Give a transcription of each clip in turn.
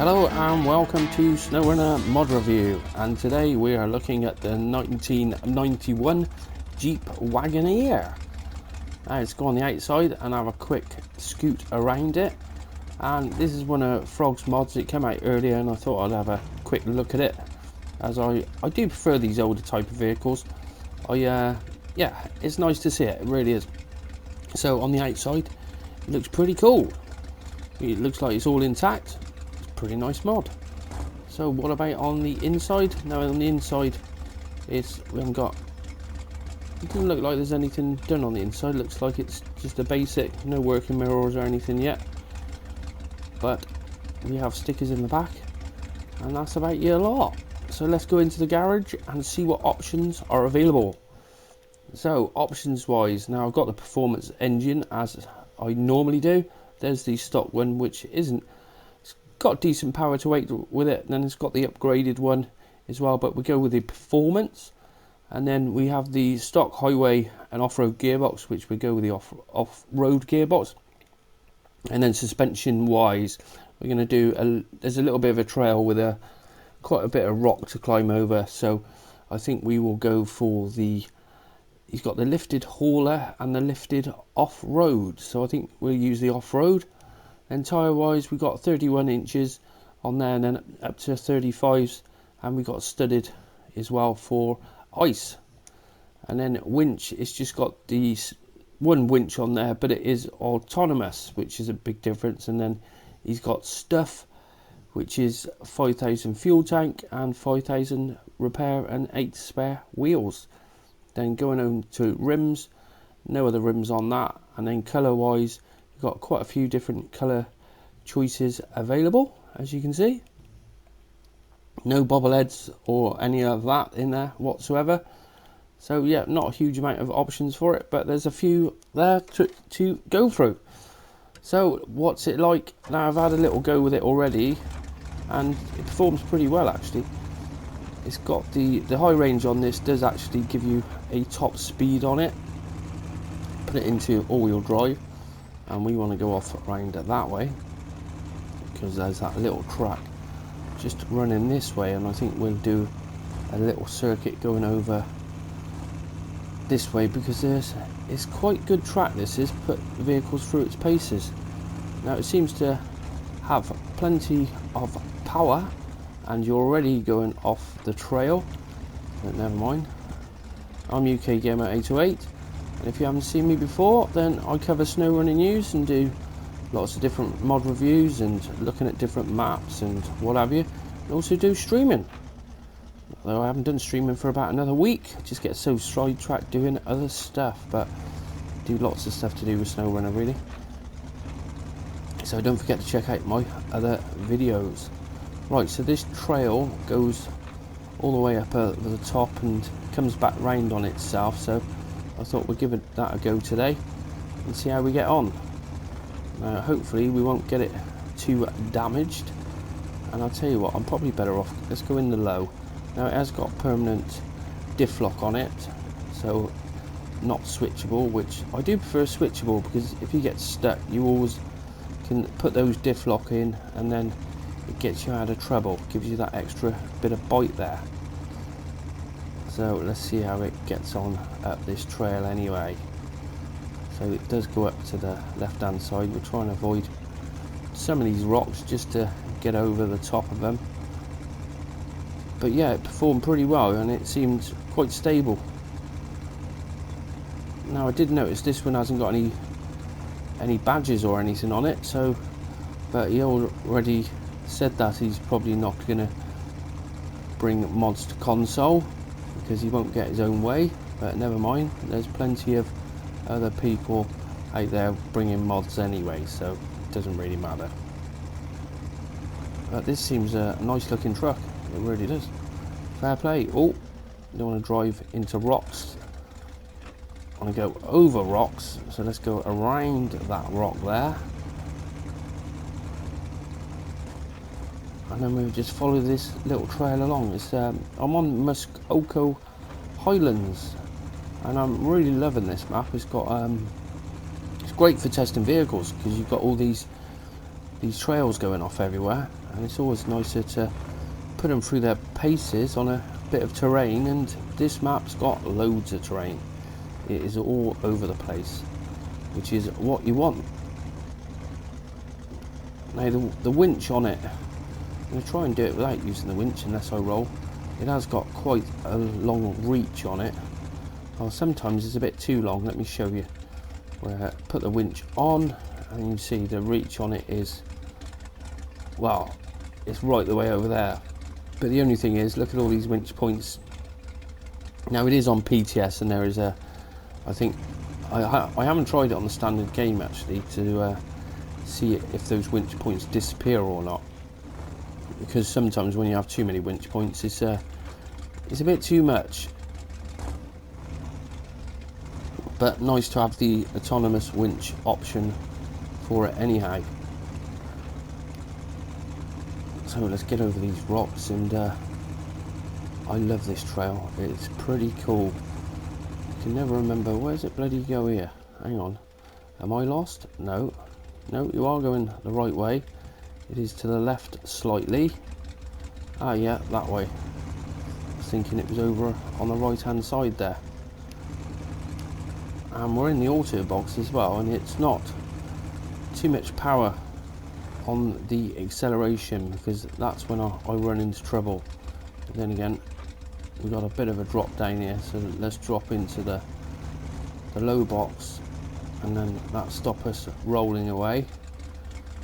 Hello and welcome to Snowrunner Mod Review, and today we are looking at the 1991 Jeep Wagoneer. Now let's go on the outside and have a quick scoot around it. And this is one of Frog's mods. It came out earlier and I thought I'd have a quick look at it, as I do prefer these older type of vehicles. Yeah, it's nice to see it, it really is. So on the outside it looks pretty cool. It looks like it's all intact. Pretty nice mod. So what about on the inside? Now on the inside we haven't got, it doesn't look like there's anything done on the inside. Looks like it's just a basic, no working mirrors or anything yet, but we have stickers in the back and that's about your lot. So let's go into the garage and see what options are available. So options wise, now I've got the performance engine as I normally do. There's the stock one, which isn't, got decent power to weight with it, and then it's got the upgraded one as well, but we go with the performance. And then we have the stock highway and off-road gearbox, which we go with the off-road gearbox. And then suspension wise, we're going to do there's a little bit of a trail with quite a bit of rock to climb over, so I think we will go for he's got the lifted hauler and the lifted off-road, so I think we'll use the off-road. And tyre wise, we got 31 inches on there, and then up to 35s, and we got studded as well for ice. And then winch, it's just got the one winch on there, but it is autonomous, which is a big difference. And then he's got stuff, which is 5,000 fuel tank and 5,000 repair and 8 spare wheels. Then going on to rims, no other rims on that. And then colour wise, got quite a few different colour choices available, as you can see. No bobbleheads or any of that in there whatsoever. So yeah, not a huge amount of options for it, but there's a few there to go through. So what's it like? Now I've had a little go with it already and it performs pretty well actually. It's got the high range on this, does actually give you a top speed on it. Put it into all-wheel drive, and we want to go off around it that way because there's that little track just running this way, and I think we'll do a little circuit going over this way because it's quite good track. This is put vehicles through its paces. Now it seems to have plenty of power and you're already going off the trail, but never mind. I'm UK Gamer 808. And if you haven't seen me before, then I cover SnowRunner news and do lots of different mod reviews and looking at different maps and what have you. And also do streaming. Although I haven't done streaming for about another week. I just get so sidetracked doing other stuff, but do lots of stuff to do with SnowRunner really. So don't forget to check out my other videos. Right, so this trail goes all the way up at the top and comes back round on itself, so I thought we'd give that a go today and see how we get on. Hopefully we won't get it too damaged, and I'll tell you what, I'm probably better off, let's go in the low. Now it has got permanent diff lock on it, so not switchable, which I do prefer switchable because if you get stuck you always can put those diff lock in and then it gets you out of trouble, gives you that extra bit of bite there. So let's see how it gets on up this trail anyway. So it does go up to the left hand side. We're trying to avoid some of these rocks just to get over the top of them. But yeah, it performed pretty well and it seemed quite stable. Now I did notice this one hasn't got any badges or anything on it, so but he already said that he's probably not going to bring mods to console because he won't get his own way, but never mind, there's plenty of other people out there bringing mods anyway, so it doesn't really matter. But this seems a nice looking truck, it really does. Fair play. Oh, don't want to drive into rocks, I want to go over rocks, so let's go around that rock there. And then we'll just follow this little trail along. I'm on Muskoka Highlands, and I'm really loving this map. It's great for testing vehicles because you've got all these trails going off everywhere, and it's always nicer to put them through their paces on a bit of terrain, and this map's got loads of terrain. It is all over the place, which is what you want. Now the winch on it, I'm going to try and do it without using the winch unless I roll. It has got quite a long reach on it. Oh, sometimes it's a bit too long. Let me show you. Where I put the winch on, and you see the reach on it is, well, it's right the way over there. But the only thing is, look at all these winch points. Now it is on PTS, and there is a, I think, I haven't tried it on the standard game actually to see if those winch points disappear or not. Because sometimes when you have too many winch points, it's a bit too much. But nice to have the autonomous winch option for it anyhow. So let's get over these rocks, and I love this trail. It's pretty cool. I can never remember, where's it bloody go here? Hang on. Am I lost? No. No, you are going the right way. It is to the left slightly. Ah yeah, that way. I was thinking it was over on the right hand side there. And we're in the auto box as well, and it's not too much power on the acceleration, because that's when I run into trouble. But then again, we've got a bit of a drop down here, so let's drop into the low box, and then that stop us rolling away.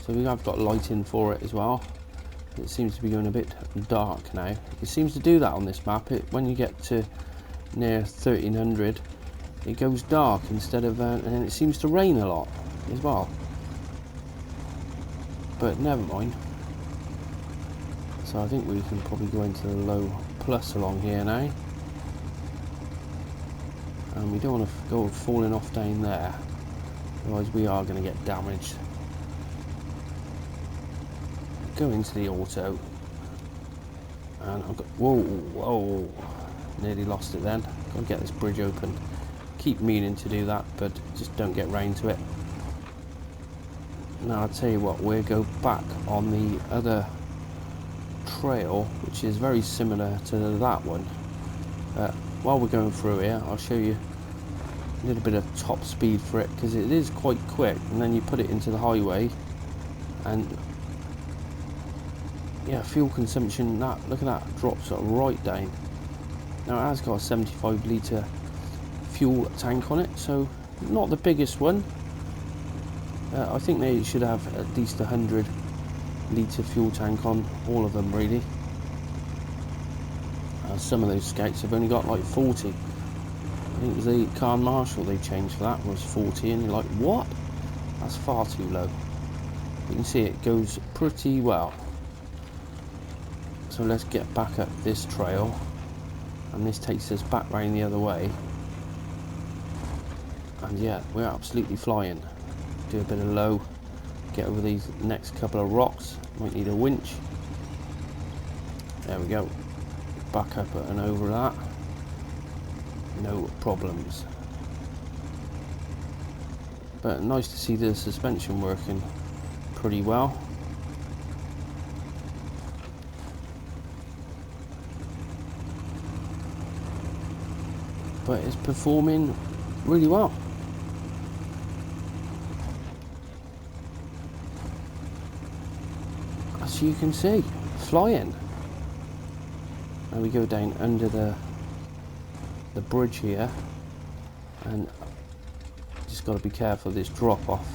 So we have got lighting for it as well. It seems to be going a bit dark now. It seems to do that on this map. When you get to near 1300, it goes dark instead of, and it seems to rain a lot as well. But never mind. So I think we can probably go into the low plus along here now. And we don't want to go falling off down there, otherwise we are going to get damaged. Go into the auto, and I've got, whoa, nearly lost it then. Got to get this bridge open. Keep meaning to do that, but just don't get round to it. Now I'll tell you what, we'll go back on the other trail, which is very similar to that one. While we're going through here, I'll show you a little bit of top speed for it, because it is quite quick, and then you put it into the highway, and yeah, fuel consumption, look at that, drops right down. Now it has got a 75 litre fuel tank on it, so not the biggest one. I think they should have at least 100 litre fuel tank on all of them really. Some of those Scouts have only got like 40. I think it was the car marshal they changed for that was 40, and you're like, what? That's far too low. You can see it goes pretty well. So let's get back up this trail, and this takes us back round the other way. And yeah, we're absolutely flying. Do a bit of low, get over these next couple of rocks. Might need a winch. There we go. Back up and over that. No problems. But nice to see the suspension working pretty well. But it's performing really well. As you can see, flying. And we go down under the bridge here, and just got to be careful of this drop off.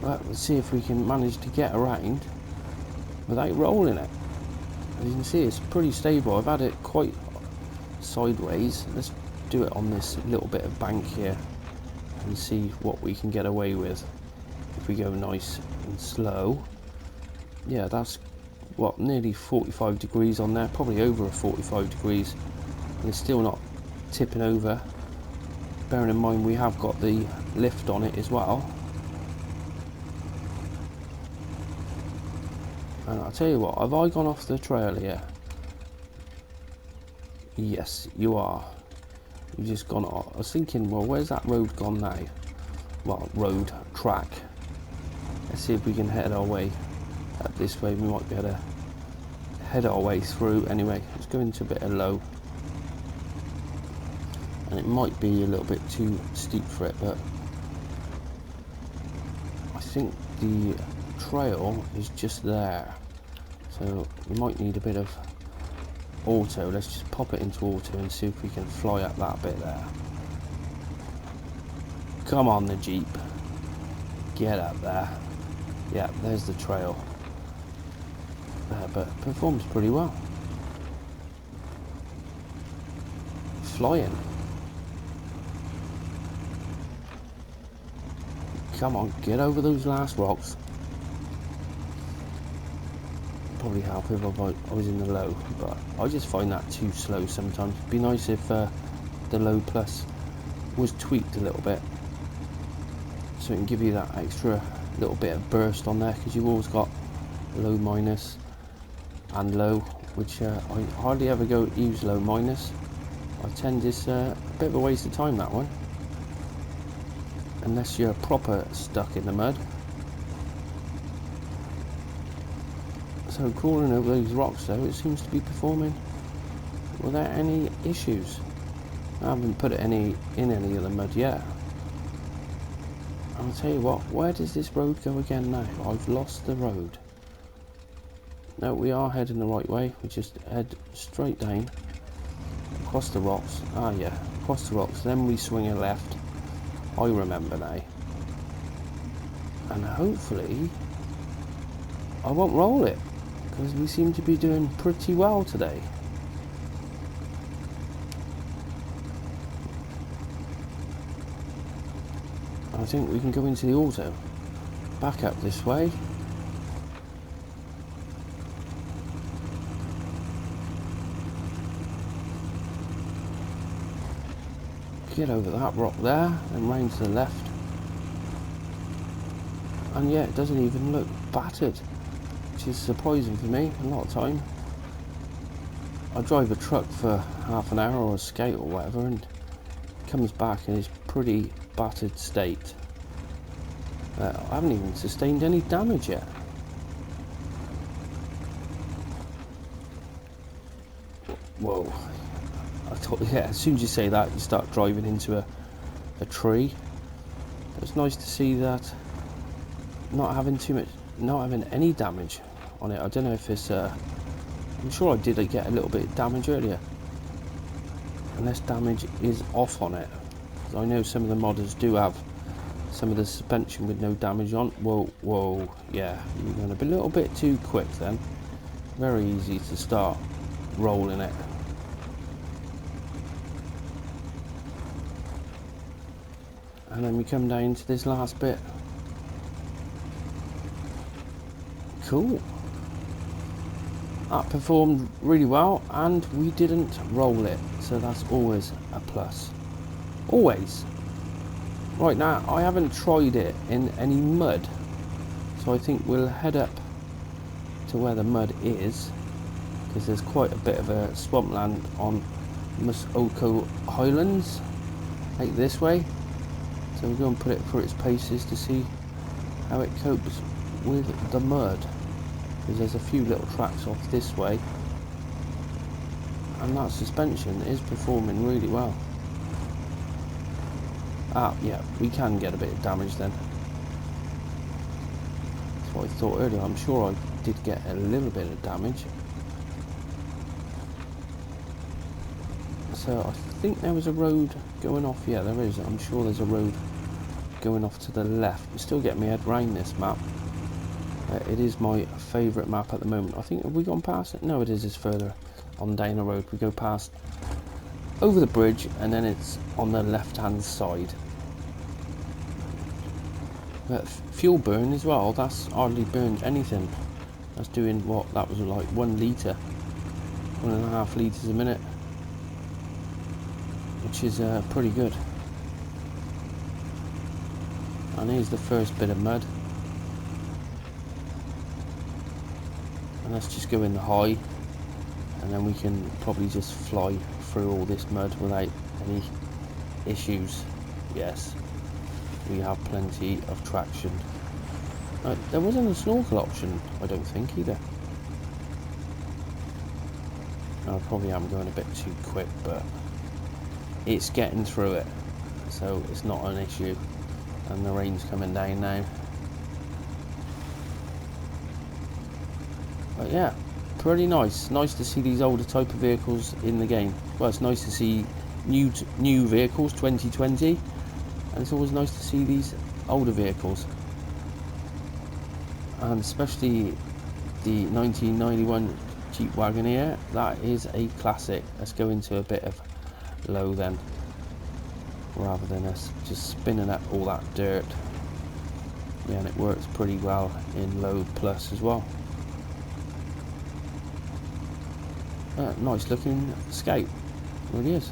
But let's see if we can manage to get around without rolling it. As you can see, it's pretty stable. I've had it quite sideways. Let's do it on this little bit of bank here and see what we can get away with if we go nice and slow. Yeah, that's what, nearly 45 degrees on there, probably over 45 degrees, and it's still not tipping over. Bearing in mind we have got the lift on it as well. And I'll tell you what, have I gone off the trail here? Yes, you are. You've just gone off. I was thinking, well, where's that road gone now? Well, road, track. Let's see if we can head our way up this way. We might be able to head our way through. Anyway, let's go into a bit of low. And it might be a little bit too steep for it, but I think the trail is just there. So we might need a bit of auto. Let's just pop it into auto and see if we can fly up that bit there. Come on, the Jeep. Get up there. Yeah, there's the trail. There, but performs pretty well. Flying. Come on, get over those last rocks. Probably help if I was in the low, but I just find that too slow sometimes. It'd be nice if the low plus was tweaked a little bit, so it can give you that extra little bit of burst on there, because you've always got low minus and low, which I hardly ever use low minus. I tend it's a bit of a waste of time, that one, unless you're proper stuck in the mud. So crawling over those rocks though, it seems to be performing without any issues. I haven't put it in any of the mud yet. I'll tell you what, where does this road go again now? I've lost the road. No, we are heading the right way. We just head straight down, across the rocks. Ah yeah, across the rocks, then we swing a left. I remember now. And hopefully I won't roll it, because we seem to be doing pretty well today. I think we can go into the auto. Back up this way. Get over that rock there and round to the left. And yeah, it doesn't even look battered, which is surprising for me. A lot of time I drive a truck for half an hour or a skate or whatever, and it comes back in its pretty battered state. I haven't even sustained any damage yet. Whoa. I thought, yeah, as soon as you say that, you start driving into a tree. It's nice to see that not having any damage on it. I don't know if it's I'm sure I did get a little bit of damage earlier, unless damage is off on it, because I know some of the modders do have some of the suspension with no damage on. Whoa, yeah, you're going to be a little bit too quick then. Very easy to start rolling it. And then we come down to this last bit. Cool. That performed really well, and we didn't roll it, so that's always a plus. Always. Right, now I haven't tried it in any mud, so I think we'll head up to where the mud is, because there's quite a bit of a swampland on Musoko Highlands, like this way. So we'll go and put it through its paces to see how it copes with the mud, because there's a few little tracks off this way, and that suspension is performing really well. Ah, yeah, we can get a bit of damage then. That's what I thought earlier. I'm sure I did get a little bit of damage. So I think there was a road going off. Yeah, there is. I'm sure there's a road going off to the left. I'm still getting my head around this map. It is my favourite map at the moment. I think, have we gone past it? No, it is. It's further on down the road. We go past over the bridge, and then it's on the left hand side. But fuel burn as well, that's hardly burned anything. That's doing what, that was like 1 litre, 1.5 litres a minute, which is pretty good. And here's the first bit of mud, and let's just go in the high, and then we can probably just fly through all this mud without any issues. Yes, we have plenty of traction. There wasn't a snorkel option, I don't think, either. I probably am going a bit too quick, but it's getting through it, so it's not an issue. And the rain's coming down now. But yeah, pretty nice. Nice to see these older type of vehicles in the game. Well, it's nice to see new vehicles, 2020, and it's always nice to see these older vehicles. And especially the 1991 Jeep Wagoneer, that is a classic. Let's go into a bit of low then, rather than us just spinning up all that dirt. Yeah, and it works pretty well in low plus as well. Nice looking Scout, really is.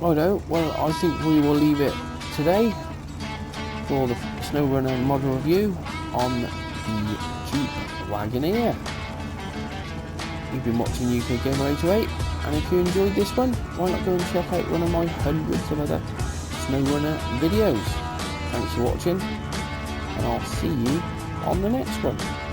Righto, well, I think we will leave it today for the Snowrunner mod review on the Jeep Wagoneer. You've been watching UK Gamer 808, and if you enjoyed this one, why not go and check out one of my hundreds of other Snowrunner videos. Thanks for watching, and I'll see you on the next one.